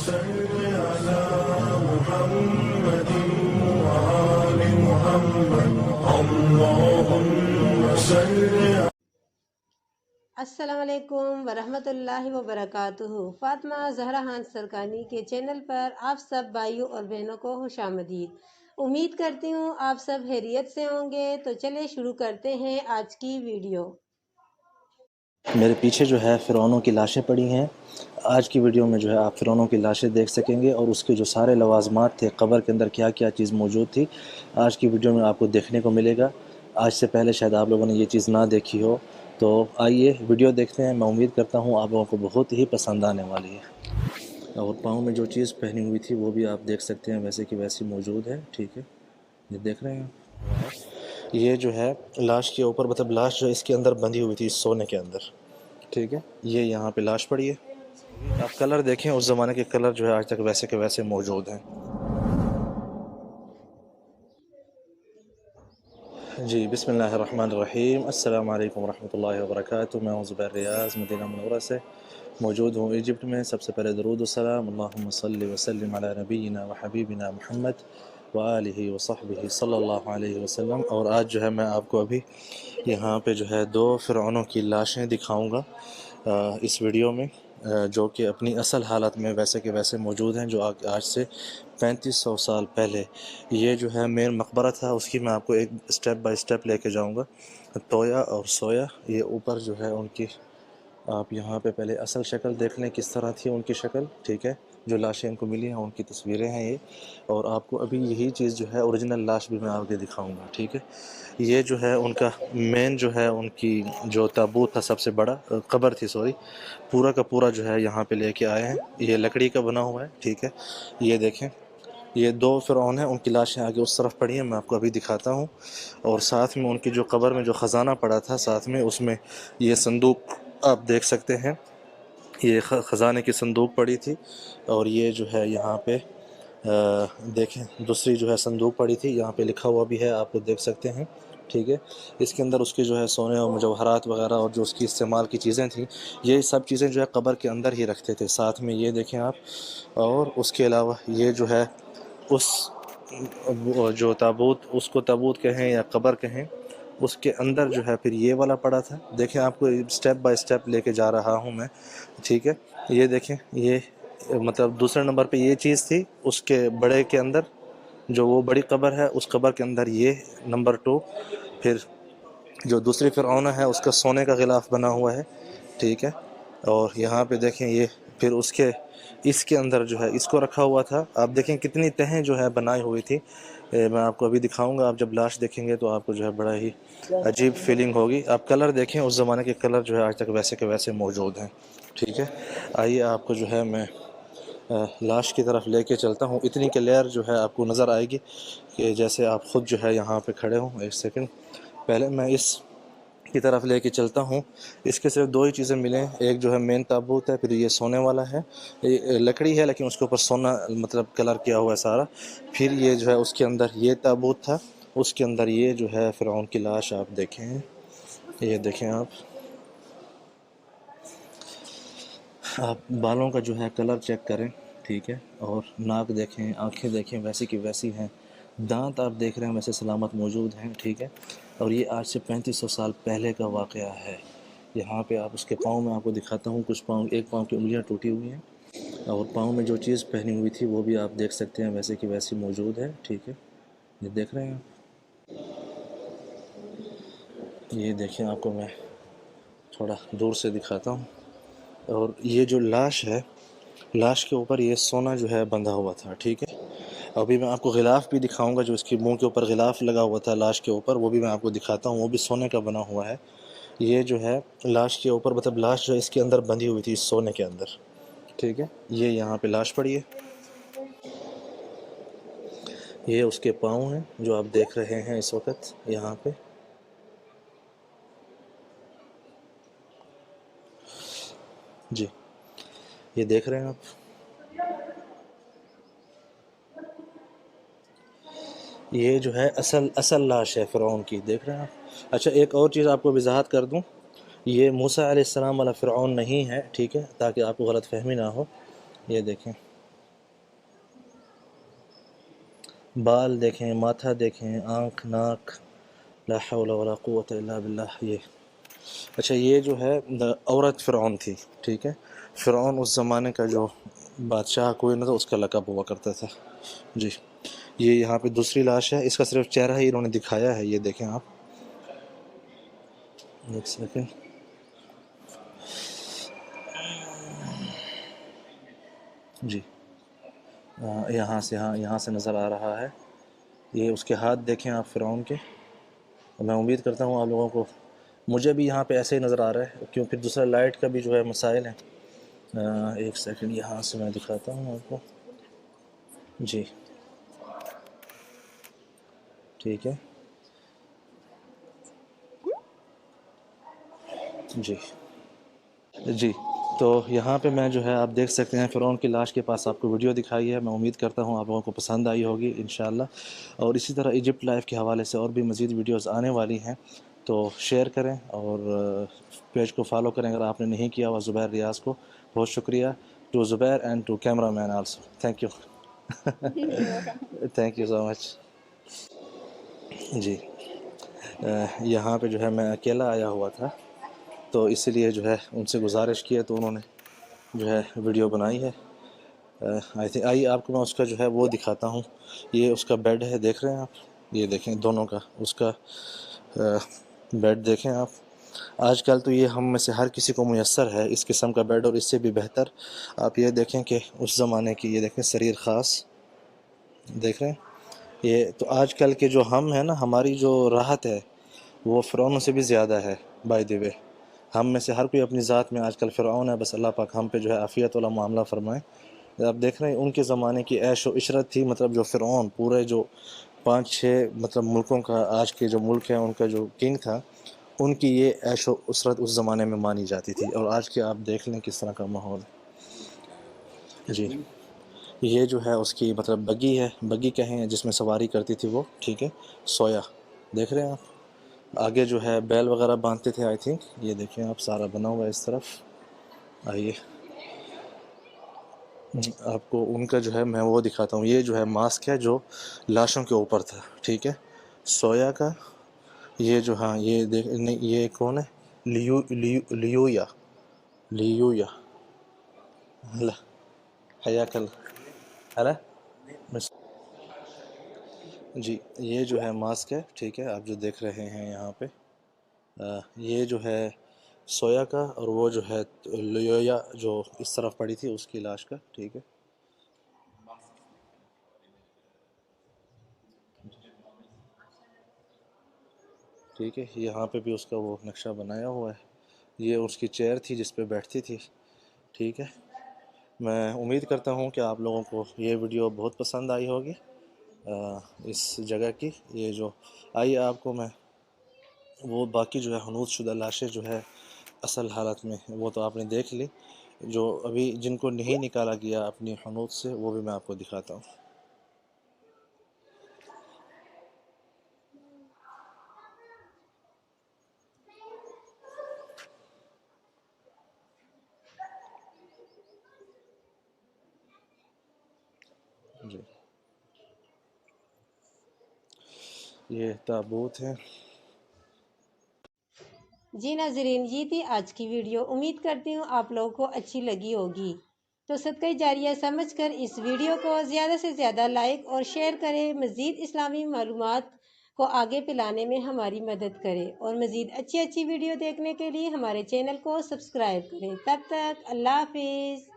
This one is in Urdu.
السلام علیکم ورحمۃ اللہ وبرکاتہ۔ فاطمہ زہرا خان سرکانی کے چینل پر آپ سب بھائیوں اور بہنوں کو خوش آمدید۔ امید کرتی ہوں آپ سب خیریت سے ہوں گے۔ تو چلے شروع کرتے ہیں آج کی ویڈیو۔ میرے پیچھے جو ہے فرعونوں کی لاشیں پڑی ہیں۔ آج کی ویڈیو میں جو ہے آپ فرعونوں کی لاشیں دیکھ سکیں گے اور اس کے جو سارے لوازمات تھے، قبر کے اندر کیا کیا چیز موجود تھی، آج کی ویڈیو میں آپ کو دیکھنے کو ملے گا۔ آج سے پہلے شاید آپ لوگوں نے یہ چیز نہ دیکھی ہو، تو آئیے ویڈیو دیکھتے ہیں۔ میں امید کرتا ہوں آپ لوگوں کو بہت ہی پسند آنے والی ہے۔ اور پاؤں میں جو چیز پہنی ہوئی تھی وہ بھی آپ دیکھ سکتے ہیں، ویسے کی ویسی موجود ہے، ٹھیک ہے، یہ دیکھ رہے ہیں۔ یہ جو ہے لاش کے اوپر، مطلب لاش جو اس کے اندر بندھی ہوئی تھی، سونے کے اندر، ٹھیک ہے، یہ یہاں پہ لاش پڑی ہے۔ آپ کلر دیکھیں، اس زمانے کے کلر جو ہے آج تک ویسے کے ویسے موجود ہیں۔ جی، بسم اللہ الرحمن الرحیم۔ السلام علیکم ورحمۃ اللہ وبرکاتہ۔ میں ہوں زبیر ریاض، مدینہ منورہ سے موجود ہوں ایجپٹ میں۔ سب سے پہلے درود و سلام، اللہم صلی وسلم علی نبینا و حبیبنا محمد وآلہ وصحبہ صلی اللہ علیہ وسلم۔ اور آج جو ہے میں آپ کو ابھی یہاں پہ جو ہے 2 فرعونوں کی لاشیں دکھاؤں گا اس ویڈیو میں، جو کہ اپنی اصل حالت میں ویسے کے ویسے موجود ہیں، جو آج سے 3500 سال پہلے یہ جو ہے مین مقبرہ تھا، اس کی میں آپ کو ایک سٹیپ بائی سٹیپ لے کے جاؤں گا۔ تویا اور سویا، یہ اوپر جو ہے ان کی، آپ یہاں پہ پہلے اصل شکل دیکھ لیں کس طرح تھی ان کی شکل، ٹھیک ہے، جو لاشیں ان کو ملی ہیں ان کی تصویریں ہیں یہ، اور آپ کو ابھی یہی چیز جو ہے اوریجنل لاش بھی میں آپ کے دکھاؤں گا، ٹھیک ہے۔ یہ جو ہے ان کا مین جو ہے ان کی جو تابوت تھا، سب سے بڑا قبر تھی، سوری، پورا کا پورا جو ہے یہاں پہ لے کے آئے ہیں۔ یہ لکڑی کا بنا ہوا ہے، ٹھیک ہے، یہ دیکھیں، یہ 2 فرعون ہیں، ان کی لاشیں آگے اس طرف پڑی ہیں، میں آپ کو ابھی دکھاتا ہوں۔ اور ساتھ میں ان کی جو قبر میں جو خزانہ پڑا تھا ساتھ میں، اس میں یہ صندوق آپ دیکھ سکتے ہیں، یہ خزانے کی صندوق پڑی تھی۔ اور یہ جو ہے یہاں پہ دیکھیں دوسری جو ہے صندوق پڑی تھی، یہاں پہ لکھا ہوا بھی ہے، آپ دیکھ سکتے ہیں، ٹھیک ہے۔ اس کے اندر اس کے جو ہے سونے اور مجوہرات وغیرہ اور جو اس کی استعمال کی چیزیں تھیں، یہ سب چیزیں جو ہے قبر کے اندر ہی رکھتے تھے۔ ساتھ میں یہ دیکھیں آپ، اور اس کے علاوہ یہ جو ہے اس جو تابوت، اس کو تابوت کہیں یا قبر کہیں، اس کے اندر جو ہے پھر یہ والا پڑا تھا۔ دیکھیں، آپ کو سٹیپ بائی سٹیپ لے کے جا رہا ہوں میں، ٹھیک ہے۔ یہ دیکھیں، یہ مطلب دوسرے نمبر پہ یہ چیز تھی، اس کے بڑے کے اندر جو وہ بڑی قبر ہے، اس قبر کے اندر یہ نمبر 2، پھر جو دوسری فرعون ہے اس کا سونے کا غلاف بنا ہوا ہے، ٹھیک ہے۔ اور یہاں پہ دیکھیں، یہ پھر اس کے اندر جو ہے اس کو رکھا ہوا تھا۔ آپ دیکھیں کتنی تہیں جو ہے بنائی ہوئی تھی، میں آپ کو ابھی دکھاؤں گا۔ آپ جب لاش دیکھیں گے تو آپ کو جو ہے بڑا ہی عجیب فیلنگ ہوگی۔ آپ کلر دیکھیں، اس زمانے کے کلر جو ہے آج تک ویسے کے ویسے موجود ہیں، ٹھیک ہے۔ آئیے آپ کو جو ہے میں لاش کی طرف لے کے چلتا ہوں۔ اتنی کلیئر جو ہے آپ کو نظر آئے گی کہ جیسے آپ خود جو ہے یہاں پہ کھڑے ہوں۔ ایک سیکنڈ، پہلے میں اس کی طرف لے کے چلتا ہوں۔ اس کے صرف 2 ہی چیزیں ملیں، ایک جو ہے مین تابوت ہے، پھر یہ سونے والا ہے، یہ لکڑی ہے لیکن اس کے اوپر سونا مطلب کلر کیا ہوا ہے سارا۔ پھر یہ جو ہے اس کے اندر یہ تابوت تھا، اس کے اندر یہ جو ہے فرعون کی لاش آپ دیکھیں، یہ دیکھیں آپ بالوں کا جو ہے کلر چیک کریں، ٹھیک ہے، اور ناک دیکھیں، آنکھیں دیکھیں، ویسی کی ویسی ہیں، دانت آپ دیکھ رہے ہیں ویسے سلامت موجود ہیں، ٹھیک ہے۔ اور یہ آج سے 3500 سال پہلے کا واقعہ ہے۔ یہاں پہ آپ اس کے پاؤں میں آپ کو دکھاتا ہوں، کچھ پاؤں، ایک پاؤں کی انگلیاں ٹوٹی ہوئی ہیں، اور پاؤں میں جو چیز پہنی ہوئی تھی وہ بھی آپ دیکھ سکتے ہیں، ویسے کی ویسی موجود ہے، ٹھیک ہے، یہ دیکھ رہے ہیں آپ۔ یہ دیکھیں، آپ کو میں تھوڑا دور سے دکھاتا ہوں۔ اور یہ جو لاش ہے، لاش کے اوپر یہ سونا جو ہے بندھا ہوا تھا، ٹھیک ہے۔ ابھی میں آپ کو غلاف بھی دکھاؤں گا، جو اس کی منہ کے اوپر غلاف لگا ہوا تھا لاش کے اوپر، وہ بھی میں آپ کو دکھاتا ہوں، وہ بھی سونے کا بنا ہوا ہے۔ یہ جو ہے لاش کے اوپر، مطلب لاش جو اس کے اندر بندھی ہوئی تھی سونے کے اندر، ٹھیک ہے۔ یہ یہاں پہ لاش پڑی ہے، یہ اس کے پاؤں ہیں جو آپ دیکھ رہے ہیں اس وقت یہاں پہ۔ جی، یہ دیکھ رہے ہیں آپ، یہ جو ہے اصل لاش ہے فرعون کی، دیکھ رہے ہیں آپ۔ اچھا، ایک اور چیز آپ کو وضاحت کر دوں، یہ موسیٰ علیہ السلام والا فرعون نہیں ہے، ٹھیک ہے، تاکہ آپ کو غلط فہمی نہ ہو۔ یہ دیکھیں، بال دیکھیں، ماتھا دیکھیں، آنکھ، ناک، لا حول ولا قوت الا باللہ. یہ اچھا، یہ جو ہے عورت فرعون تھی، ٹھیک ہے. فرعون اس زمانے کا جو بادشاہ کوئی نہ تھا، اس کا لقب ہوا کرتا تھا. جی، یہ یہاں پہ دوسری لاش ہے. اس کا صرف چہرہ ہی انہوں نے دکھایا ہے. یہ دیکھیں آپ، ایک سیکنڈ. جی، یہاں سے، ہاں یہاں سے نظر آ رہا ہے. یہ اس کے ہاتھ دیکھیں آپ فرعون کے. میں امید کرتا ہوں آپ لوگوں کو، مجھے بھی یہاں پہ ایسے ہی نظر آ رہا ہے، کیونکہ دوسرا لائٹ کا بھی جو ہے مسائل ہیں. ایک سیکنڈ، یہاں سے میں دکھاتا ہوں آپ کو. جی ٹھیک ہے. جی جی، تو یہاں پہ میں جو ہے آپ دیکھ سکتے ہیں فرعون کی لاش کے پاس آپ کو ویڈیو دکھائی ہے. میں امید کرتا ہوں آپ لوگوں کو پسند آئی ہوگی انشاءاللہ. اور اسی طرح ایجپٹ لائف کے حوالے سے اور بھی مزید ویڈیوز آنے والی ہیں، تو شیئر کریں اور پیج کو فالو کریں اگر آپ نے نہیں کیا ہوا زبیر ریاض کو. بہت شکریہ to Zubair and to camera man also. Thank you. Thank you so much. جی، یہاں پہ جو ہے میں اکیلا آیا ہوا تھا، تو اسی لیے جو ہے ان سے گزارش کی ہے، تو انہوں نے جو ہے ویڈیو بنائی ہے. آئیے آپ کو میں اس کا جو ہے وہ دکھاتا ہوں. یہ اس کا بیڈ ہے، دیکھ رہے ہیں آپ. یہ دیکھیں دونوں کا، اس کا بیڈ دیکھیں آپ. آج کل تو یہ ہم میں سے ہر کسی کو میسر ہے اس قسم کا بیڈ، اور اس سے بھی بہتر. آپ یہ دیکھیں کہ اس زمانے کی، یہ دیکھیں سریر خاص، دیکھ رہے ہیں. یہ تو آج کل کے جو ہم ہیں نا، ہماری جو راحت ہے وہ فرعونوں سے بھی زیادہ ہے. بائی دی وے، ہم میں سے ہر کوئی اپنی ذات میں آج کل فرعون ہے. بس اللہ پاک ہم پہ جو ہے عافیت والا معاملہ فرمائے. آپ دیکھ رہے ہیں ان کے زمانے کی عیش و عشرت تھی. مطلب جو فرعون پورے جو 5-6 مطلب ملکوں کا، آج کے جو ملک ہیں ان کا جو کنگ تھا، ان کی یہ عیش و عشرت اس زمانے میں مانی جاتی تھی. اور آج کے آپ دیکھ لیں کس طرح کا ماحول ہے. جی، یہ جو ہے اس کی مطلب بگی ہے، بگی کہیں جس میں سواری کرتی تھی وہ، ٹھیک ہے. سویا دیکھ رہے ہیں آپ. آگے جو ہے بیل وغیرہ باندھتے تھے آئی تھنک. یہ دیکھیں آپ، سارا بنا ہوا ہے اس طرف. آئیے آپ کو ان کا جو ہے میں وہ دکھاتا ہوں. یہ جو ہے ماسک ہے جو لاشوں کے اوپر تھا، ٹھیک ہے، سویا کا. یہ جو، ہاں یہ دیکھ، نہیں یہ کون ہے؟ لیویا. لیویا ہلا حیاک اللہ ہلا بس. جی، یہ جو ہے ماسک ہے، ٹھیک ہے، آپ جو دیکھ رہے ہیں یہاں پہ. یہ جو ہے سویا کا، اور وہ جو ہے لیویا جو اس طرف پڑی تھی اس کی لاش کا، ٹھیک ہے. ٹھیک ہے، یہاں پہ بھی اس کا وہ نقشہ بنایا ہوا ہے. یہ اس کی چیئر تھی جس پہ بیٹھتی تھی، ٹھیک ہے. میں امید کرتا ہوں کہ آپ لوگوں کو یہ ویڈیو بہت پسند آئی ہوگی اس جگہ کی. یہ جو آئیے آپ کو میں وہ باقی جو ہے حنوط شدہ لاشیں جو ہے اصل حالت میں، وہ تو آپ نے دیکھ لی. جو ابھی جن کو نہیں نکالا گیا اپنی حنوط سے، وہ بھی میں آپ کو دکھاتا ہوں. جی، یہ تابوت ہے. جی ناظرین، یہ تھی آج کی ویڈیو. امید کرتی ہوں آپ لوگوں کو اچھی لگی ہوگی. تو صدقہ جاریہ سمجھ کر اس ویڈیو کو زیادہ سے زیادہ لائک اور شیئر کریں. مزید اسلامی معلومات کو آگے پھیلانے میں ہماری مدد کریں، اور مزید اچھی ویڈیو دیکھنے کے لیے ہمارے چینل کو سبسکرائب کریں. تب تک اللہ حافظ.